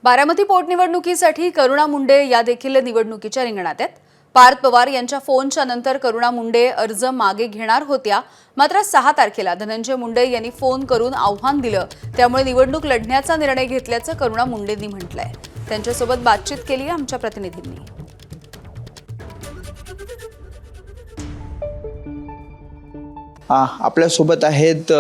बारामती पोटनिवडणुकीसाठी करुणा मुंडे या देखील निवडणुकीच्या रिंगणात आहेत। पार्थ पवार यांच्या फोनच्या नंतर करुणा मुंडे अर्ज मागे घेणार होत्या, मात्र 6 तारखेला धनंजय मुंडे यांनी फोन करून आव्हान दिलं, त्यामुळे निवडणूक लढण्याचा निर्णय घेतल्याचं करुणा मुंडेंनी म्हटलंय। त्यांच्यासोबत बातचीत केली आमच्या प्रतिनिधींनी। आपल्या सोबत आहेत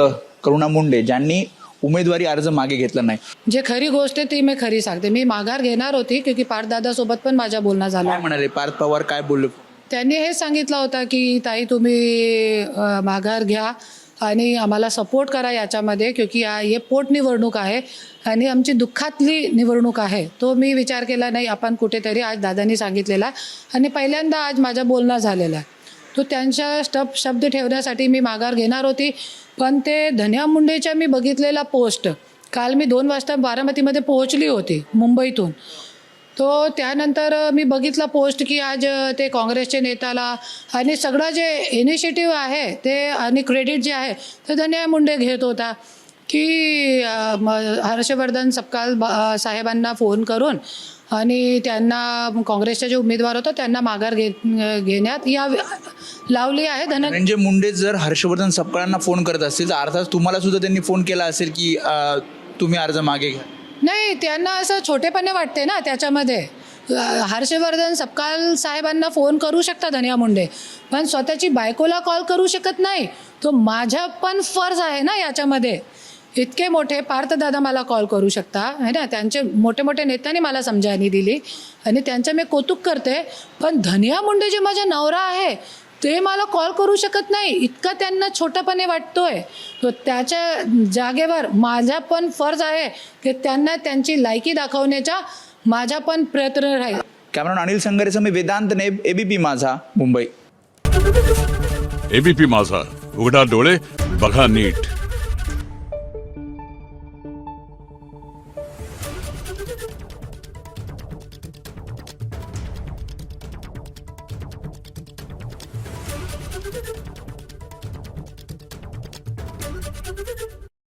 करुणा मुंडे, ज्यांनी उमेदवारी अर्ज मागे घेतला नाही। जे खरी गोष्ट आहे ती मी खरी सांगते। मी माघार घेणार होती क्योंकि पार्थदादा सोबत पण माझा बोलणं झालं। काय म्हणाले पार्थ पवार, काय बोलले? त्यांनी हे सांगितलं होतं की ताई तुम्ही माघार घ्या आणि आम्हाला सपोर्ट करा याच्यामध्ये, क्योंकि हे पोटनिवडणूक आहे आणि आमची दुःखातली निवडणूक आहे। तो मी विचार केला नाही, आपण कुठेतरी आज दादांनी सांगितलेला आणि पहिल्यांदा आज माझा बोलणं झालेला आहे। तो त्यांच्या शब्द ठेवण्यासाठी मी माघार घेणार होती, पण ते धन्या मुंडेच्या मी बघितलेला पोस्ट, काल मी 2 वाजता बारामतीमध्ये पोहोचली होती मुंबईतून। तो त्यानंतर मी बघितला पोस्ट की आज ते काँग्रेसचे नेत्याला आणि सगळं जे इनिशिएटिव्ह आहे ते आणि क्रेडिट जे आहे ते धन्या मुंडे घेत होता की हर्षवर्धन सपकाळ साहेबांना फोन करून आणि त्यांना काँग्रेसचे जे उमेदवार होते त्यांना माघार घेण्यात लावली आहे। धनंजय मुंडे जर हर्षवर्धन सपकाळांना फोन करत असतील तर अर्थात तुम्हाला सुद्धा त्यांनी फोन केला असेल की तुम्ही अर्ज मागे घ्या। नाही, त्यांना असं छोटेपणे वाटते ना त्याच्यामध्ये। हर्षवर्धन सपकाळ साहेबांना फोन करू शकता धन्या मुंडे, पण स्वतःची बायकोला कॉल करू शकत नाही। तो माझा पण फर्ज आहे ना याच्यामध्ये। इतके मोठे पार्थदादा मला कॉल करू शकता है ना, त्यांचे मोठे मोठे नेत्यांनी मला समजावणी दिली आणि त्यांचं मी कौतुक करते, पण धन्या मुंडे जे माझा नवरा आहे ते मला कॉल करू शकत नाही, इतका त्यांना छोटापणे वाटतोय। तो त्याच्या जागेवर माझा पण फर्ज आहे की त्यांना त्यांची लायकी दाखवण्याचा माझा पण प्रयत्न राहील। कॅमेरामॅन अनिल संगारेसह मी वेदांत नेब, एबीपी माझा, मुंबई। एबीपी माझा, उघडा डोळे बघा नीट।